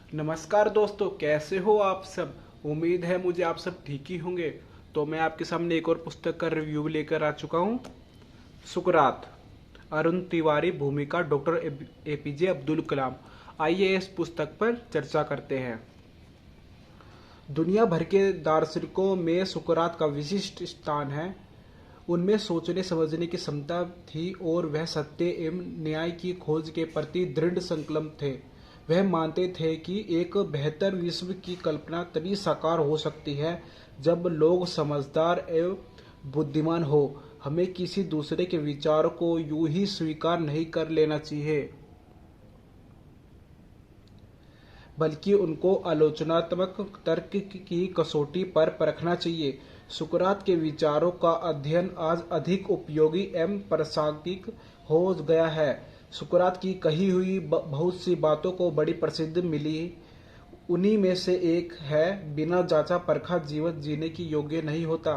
नमस्कार दोस्तों, कैसे हो आप सब। उम्मीद है मुझे आप सब ठीक ही होंगे। तो मैं आपके सामने एक और पुस्तक का रिव्यू लेकर आ चुका हूँ। सुकरात, अरुण तिवारी, भूमिका डॉक्टर एपीजे अब्दुल कलाम। आइए इस पुस्तक पर चर्चा करते हैं। दुनिया भर के दार्शनिकों में सुकरात का विशिष्ट स्थान है। उनमें सोचने समझने की क्षमता थी और वह सत्य एवं न्याय की खोज के प्रति दृढ़ संकल्प थे। वह मानते थे कि एक बेहतर विश्व की कल्पना तभी साकार हो सकती है जब लोग समझदार एवं बुद्धिमान हो। हमें किसी दूसरे के विचारों को यूं ही स्वीकार नहीं कर लेना चाहिए, बल्कि उनको आलोचनात्मक तर्क की कसौटी पर परखना चाहिए। सुकरात के विचारों का अध्ययन आज अधिक उपयोगी एवं प्रासंगिक हो गया है। सुकरात की कही हुई बहुत सी बातों को बड़ी प्रसिद्ध मिली। उन्हीं में से एक है, बिना जांचा परखा जीवन जीने की योग्य नहीं होता।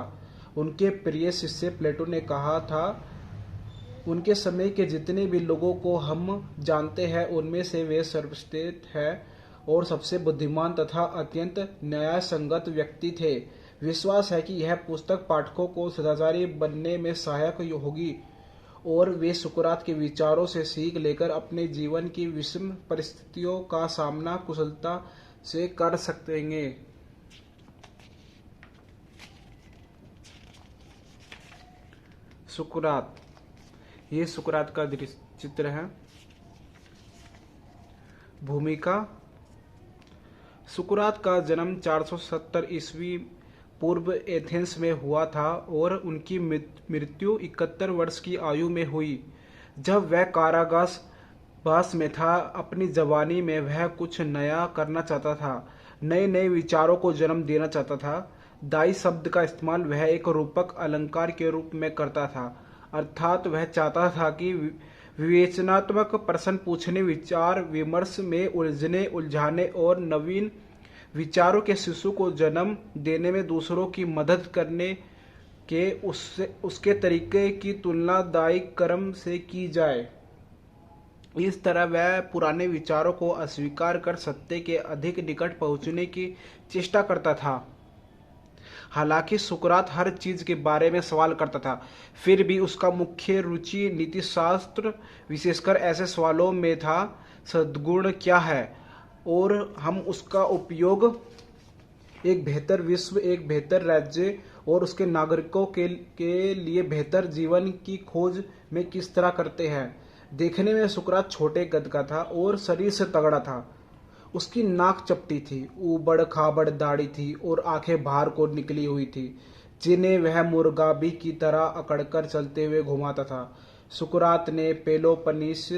उनके प्रिय शिष्य प्लेटो ने कहा था, उनके समय के जितने भी लोगों को हम जानते हैं उनमें से वे सर्वश्रेष्ठ है और सबसे बुद्धिमान तथा अत्यंत न्याय संगत व्यक्ति थे। विश्वास है कि यह पुस्तक पाठकों को सदाचारी बनने में सहायक होगी और वे सुकरात के विचारों से सीख लेकर अपने जीवन की विषम परिस्थितियों का सामना कुशलता से कर सकेंगे। सुकरात, ये सुकरात का चित्र है। भूमिका। सुकरात का जन्म 470 ईस्वी पूर्व एथेंस में हुआ था और उनकी मृत्यु 71 वर्ष की आयु में हुई। जब वह कारागारवास में था, अपनी जवानी में वह कुछ नया करना चाहता था, नए नए विचारों को जन्म देना चाहता था। दाई शब्द का इस्तेमाल वह एक रूपक अलंकार के रूप में करता था, अर्थात वह चाहता था कि विवेचनात्मक प्रश्न पूछने, विचार विमर्श में उलझने उलझाने और नवीन विचारों के शिशु को जन्म देने में दूसरों की मदद करने के उसके तरीके की तुलना दाई कर्म से की जाए। इस तरह वह पुराने विचारों को अस्वीकार कर सत्य के अधिक निकट पहुंचने की चेष्टा करता था। हालांकि सुकरात हर चीज के बारे में सवाल करता था, फिर भी उसका मुख्य रुचि नीतिशास्त्र, विशेषकर ऐसे सवालों में था, सद्गुण क्या है और हम उसका उपयोग एक बेहतर विश्व, एक बेहतर राज्य और उसके नागरिकों के लिए बेहतर जीवन की खोज में किस तरह करते हैं। देखने में सुकरात छोटे कद का था और शरीर से तगड़ा था। उसकी नाक चपटी थी, ऊबड़ खाबड़ दाढ़ी थी और आंखें बाहर को निकली हुई थी, जिन्हें वह मुर्गाबी की तरह अकड़कर चलते हुए घुमाता था। सुकरात ने पेलोपनीस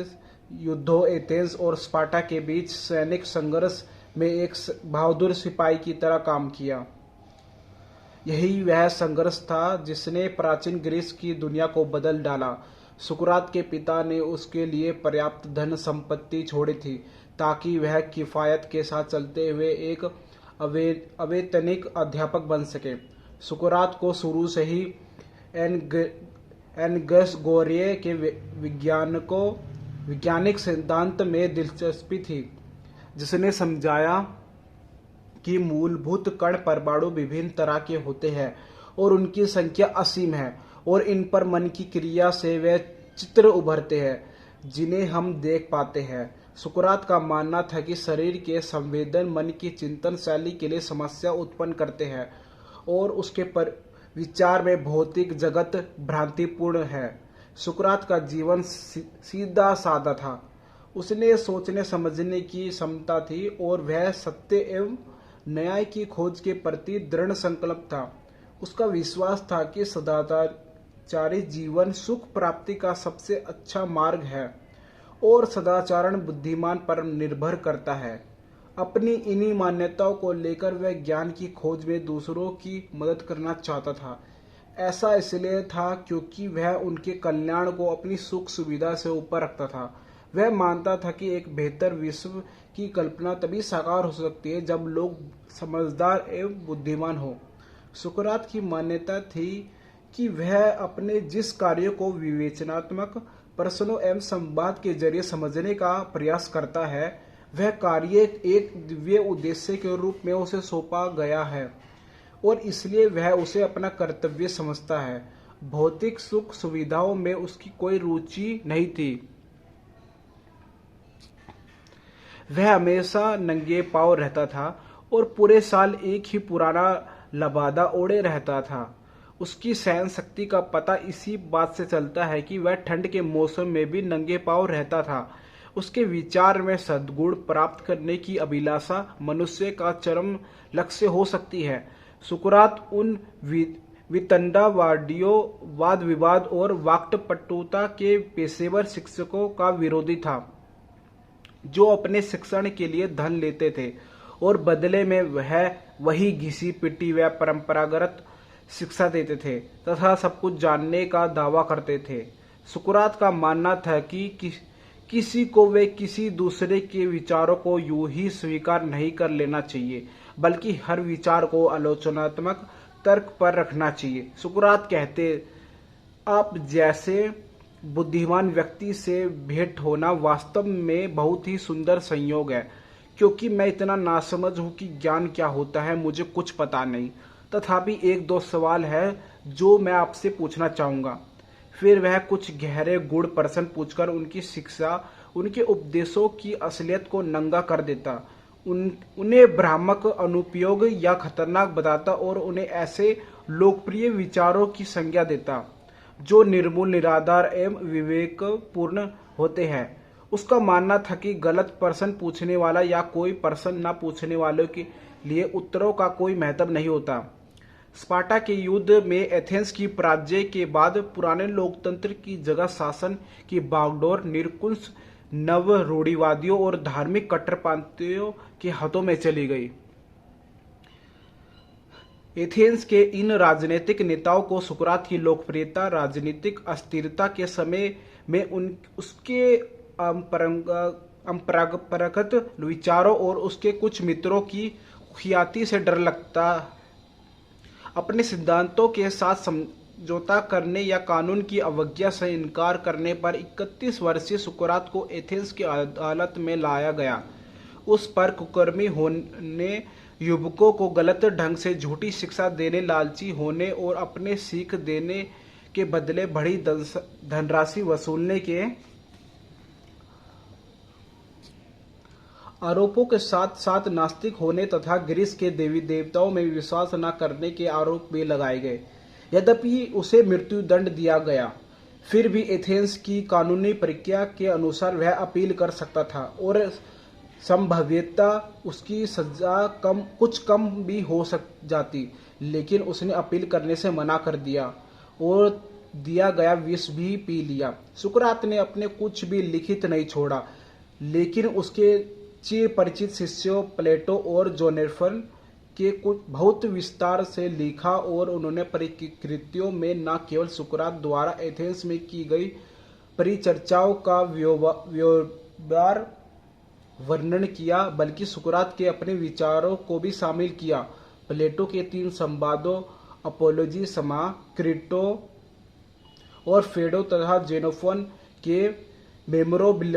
युद्धों, एथेंस और स्पार्टा के बीच सैनिक संघर्ष में एक बहादुर सिपाही की तरह काम किया। यही वह संघर्ष था जिसने प्राचीन ग्रीस की दुनिया को बदल डाला। सुकरात के पिता ने उसके लिए पर्याप्त धन संपत्ति छोड़ी थी ताकि वह किफायत के साथ चलते हुए एक अवैतनिक अध्यापक बन सके। सुकरात को शुरू से ही एनगसगोरिये के वैज्ञानिक सिद्धांत में दिलचस्पी थी, जिसने समझाया कि मूलभूत कण परमाणु विभिन्न तरह के होते हैं और उनकी संख्या असीम है और इन पर मन की क्रिया से वे चित्र उभरते हैं जिन्हें हम देख पाते हैं। सुकरात का मानना था कि शरीर के संवेदन मन की चिंतन शैली के लिए समस्या उत्पन्न करते हैं और उसके पर विचार में भौतिक जगत भ्रांतिपूर्ण है। सुकरात का जीवन सीधा साधा था। उसने सोचने समझने की क्षमता थी और वह सत्य एवं न्याय की खोज के प्रति दृढ़ संकल्प था। उसका विश्वास था कि सदाचारी जीवन सुख प्राप्ति का सबसे अच्छा मार्ग है और सदाचारण बुद्धिमान पर निर्भर करता है। अपनी इन्हीं मान्यताओं को लेकर वह ज्ञान की खोज में दूसरों की मदद करना चाहता था। ऐसा इसलिए था क्योंकि वह उनके कल्याण को अपनी सुख सुविधा से ऊपर रखता था। वह मानता था कि एक बेहतर विश्व की कल्पना तभी साकार हो सकती है जब लोग समझदार एवं बुद्धिमान हो। सुकरात की मान्यता थी कि वह अपने जिस कार्य को विवेचनात्मक प्रश्नों एवं संवाद के जरिए समझने का प्रयास करता है, वह कार्य एक दिव्य उद्देश्य के रूप में उसे सौंपा गया है और इसलिए वह उसे अपना कर्तव्य समझता है। भौतिक सुख सुविधाओं में उसकी कोई रुचि नहीं थी। वह हमेशा नंगे पांव रहता था और पूरे साल एक ही पुराना लबादा ओढ़े रहता था। उसकी सहन शक्ति का पता इसी बात से चलता है कि वह ठंड के मौसम में भी नंगे पांव रहता था। उसके विचार में सद्गुण प्राप्त करने की अभिलाषा मनुष्य का चरम लक्ष्य हो सकती है। सुकरात उन वितंडावादियों, वाद विवाद और वाक्पटुता के पेशेवर शिक्षकों का विरोधी था, जो अपने शिक्षण के लिए धन लेते थे और बदले में वह वही घिसी पिटी व परंपरागत शिक्षा देते थे तथा सब कुछ जानने का दावा करते थे। सुकरात का मानना था कि किसी को वे किसी दूसरे के विचारों को यूं ही स्वीकार नहीं कर लेना चाहिए, बल्कि हर विचार को आलोचनात्मक तर्क पर रखना चाहिए। सुकरात कहते, आप जैसे बुद्धिमान व्यक्ति से भेंट होना वास्तव में बहुत ही सुंदर संयोग है, क्योंकि मैं इतना नासमझ हूं कि ज्ञान क्या होता है मुझे कुछ पता नहीं। तथापि एक दो सवाल है जो मैं आपसे पूछना चाहूंगा। फिर वह कुछ गहरे गूढ़ प्रश्न पूछकर उनकी शिक्षा, उनके उपदेशों की असलियत को नंगा कर देता, उन्हें भ्रामक, अनुपयोग या खतरनाक बताता और उन्हें ऐसे लोकप्रिय विचारों की संज्ञा देता जो निर्मूल, निराधार एवं विवेकपूर्ण होते हैं। उसका मानना था कि गलत प्रश्न पूछने वाला या कोई प्रश्न न पूछने वालों के लिए उत्तरों का कोई महत्व नहीं होता। स्पार्टा के युद्ध में एथेंस की पराजय के बाद पुराने लोकतंत्र की जगह शासन की बागडोर निरंकुश नव रूढ़िवादियों और धार्मिक कट्टरपंथियों के हाथों में चली गई। एथेंस के इन राजनीतिक नेताओं को सुकरात की लोकप्रियता राजनीतिक अस्थिरता के समय में उसके अपरंपरागत विचारों और उसके कुछ मित्रों की खुयाती से डर लगता। अपने सिद्धांतों के साथ समझौता करने या कानून की अवज्ञा से इनकार करने पर 31 वर्षीय सुकरात को एथेंस की अदालत में लाया गया। उस पर कुकर्मी होने, युवकों को गलत ढंग से झूठी शिक्षा देने, लालची होने और अपने सीख देने के बदले बड़ी धनराशि वसूलने के आरोपों के साथ साथ नास्तिक होने तथा ग्रीस के देवी देवताओं में विश्वास न करने के आरोप भी लगाए गए। यद्यपि उसे मृत्युदंड दिया गया, फिर भी एथेंस की कानूनी प्रक्रिया के अनुसार वह अपील कर सकता था और संभवतः उसकी सजा कुछ कम भी हो जाती, लेकिन उसने अपील करने से मना कर दिया और दिया गया विष भी पी लिया। सुकरात ने अपने कुछ भी लिखित नहीं छोड़ा, लेकिन उसके चिर परिचित शिष्यों प्लेटो और जोनेफन के कुछ बहुत विस्तार से लिखा और उन्होंने परिकृतियों में न केवल सुकरात द्वारा एथेंस में की गई परिचर्चाओं का व्यवहार वर्णन किया, बल्कि सुकरात के अपने विचारों को भी शामिल किया। प्लेटो के 3 संवादों अपोलोजी, समा, क्रिटो और फेडो तथा जेनोफोन के मेमोरेबल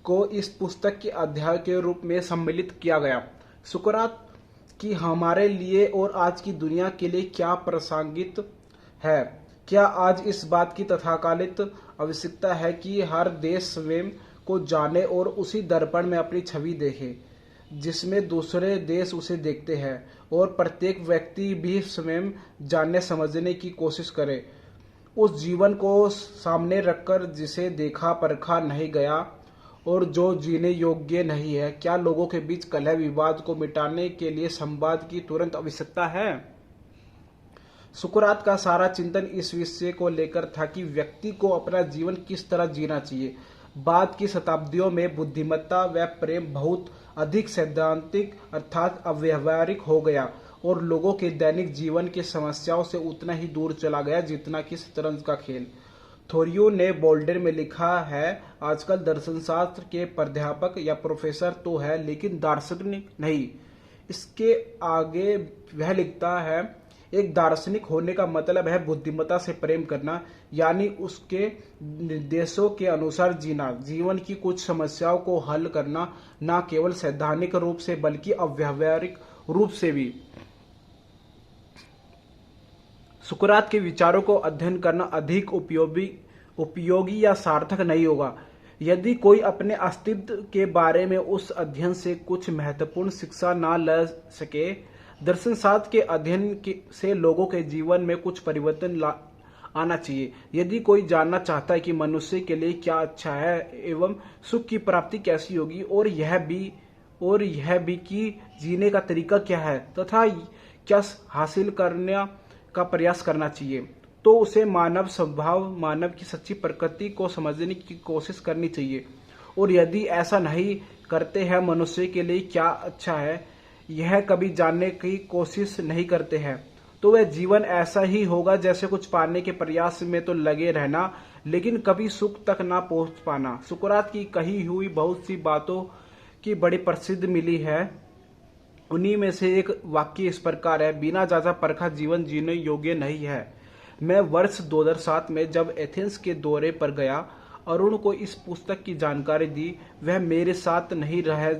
को इस पुस्तक के अध्याय के रूप में सम्मिलित किया गया। सुकरात की हमारे लिए और आज की दुनिया के लिए क्या प्रासंगिक है? क्या आज इस बात की तत्कालिक आवश्यकता है कि हर देश स्वयं को जाने और उसी दर्पण में अपनी छवि देखे जिसमें दूसरे देश उसे देखते हैं, और प्रत्येक व्यक्ति भी स्वयं जानने समझने की कोशिश करे, उस जीवन को सामने रखकर जिसे देखा परखा नहीं गया और जो जीने योग्य नहीं है? क्या लोगों के बीच कलह विवाद को मिटाने के लिए संवाद की तुरंत आवश्यकता है? सुकरात का सारा चिंतन इस विषय को लेकर था कि व्यक्ति को अपना जीवन किस तरह जीना चाहिए। बाद की शताब्दियों में बुद्धिमत्ता व प्रेम बहुत अधिक सैद्धांतिक अर्थात अव्यावहारिक हो गया और लोगों के दैनिक जीवन की समस्याओं से उतना ही दूर चला गया जितना कि शतरंज का खेल। थोरियो ने बोल्डर में लिखा है, आजकल दर्शनशास्त्र के प्राध्यापक या प्रोफेसर तो है लेकिन दार्शनिक नहीं। इसके आगे वह लिखता है, एक दार्शनिक होने का मतलब है बुद्धिमत्ता से प्रेम करना, यानी उसके निर्देशों के अनुसार जीना, जीवन की कुछ समस्याओं को हल करना, न केवल सैद्धांतिक रूप से बल्कि अव्यावहारिक रूप से भी। सुकरात के विचारों को अध्ययन करना अधिक उपयोगी या सार्थक नहीं होगा यदि कोई अपने अस्तित्व के बारे में उस अध्ययन से कुछ महत्वपूर्ण शिक्षा न ले सके। दर्शनशास्त्र के अध्ययन से लोगों के जीवन में कुछ परिवर्तन आना चाहिए। यदि कोई जानना चाहता है कि मनुष्य के लिए क्या अच्छा है एवं सुख की प्राप्ति कैसी होगी, और यह भी कि जीने का तरीका क्या है तथा क्या हासिल करने का प्रयास करना चाहिए, तो उसे मानव स्वभाव, मानव की सच्ची प्रकृति को समझने की कोशिश करनी चाहिए। और यदि ऐसा नहीं करते हैं, मनुष्य के लिए क्या अच्छा है यह कभी जानने की कोशिश नहीं करते हैं, तो वह जीवन ऐसा ही होगा जैसे कुछ पाने के प्रयास में तो लगे रहना, लेकिन कभी सुख तक ना पहुंच पाना। सुकरात की कही हुई बहुत सी बातों की बड़ी प्रसिद्ध मिली है। उन्हीं में से एक वाक्य इस प्रकार है, बिना जांचा परखा जीवन जीने योग्य नहीं है। मैं वर्ष 2007 में जब एथेंस के दौरे पर गया, अरुण को इस पुस्तक की जानकारी दी। वह मेरे साथ नहीं रह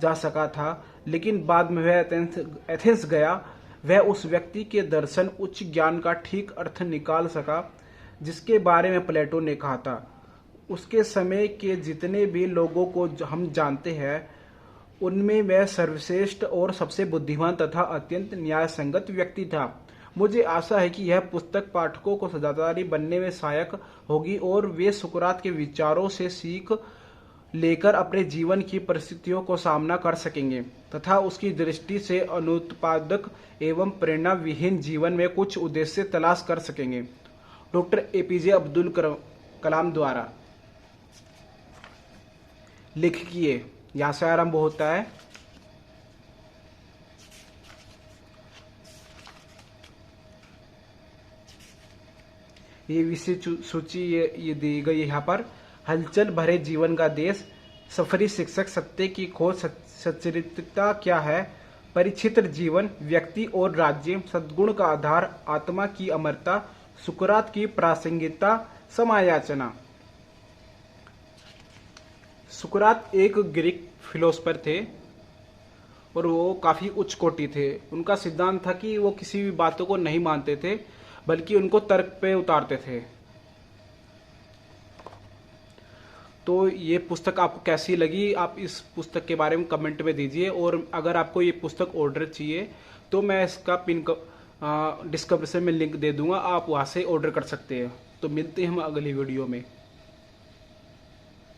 जा सका था, लेकिन बाद में वह एथेंस गया। वह उस व्यक्ति के दर्शन, उच्च ज्ञान का ठीक अर्थ निकाल सका जिसके बारे में प्लेटो ने कहा था। उसके समय के जितने भी लोगों को हम जानते हैं, उनमें वह सर्वश्रेष्ठ और सबसे बुद्धिमान तथा अत्यंत न्यायसंगत व्यक्ति था। मुझे आशा है कि यह पुस्तक पाठकों को सदाचारी बनने में सहायक होगी और वे सुकरात के विचारों से सीख लेकर अपने जीवन की परिस्थितियों को सामना कर सकेंगे तथा उसकी दृष्टि से अनुत्पादक एवं प्रेरणा विहीन जीवन में कुछ उद्देश्य तलाश कर सकेंगे। डॉक्टर एपीजे अब्दुल कलाम द्वारा। लेखकीय यहाँ से आरंभ होता है। ये विषय सूची ये दी गई है यहाँ पर। हलचल भरे जीवन का देश, सफरी शिक्षक, सत्य की खोज, सच्चरित्रता क्या है, परिचित्र जीवन, व्यक्ति और राज्य, सद्गुण का आधार, आत्मा की अमरता, सुकरात की प्रासंगिकता, समायाचना। सुकरात एक ग्रीक फिलोसफर थे और वो काफी उच्च कोटि थे। उनका सिद्धांत था कि वो किसी भी बातों को नहीं मानते थे, बल्कि उनको तर्क पे उतारते थे। तो ये पुस्तक आपको कैसी लगी, आप इस पुस्तक के बारे में कमेंट में दीजिए। और अगर आपको ये पुस्तक ऑर्डर चाहिए तो मैं इसका पिन डिस्क्रिप्शन में लिंक दे दूंगा, आप वहाँ से ऑर्डर कर सकते हैं। तो मिलते हैं हम अगली वीडियो में।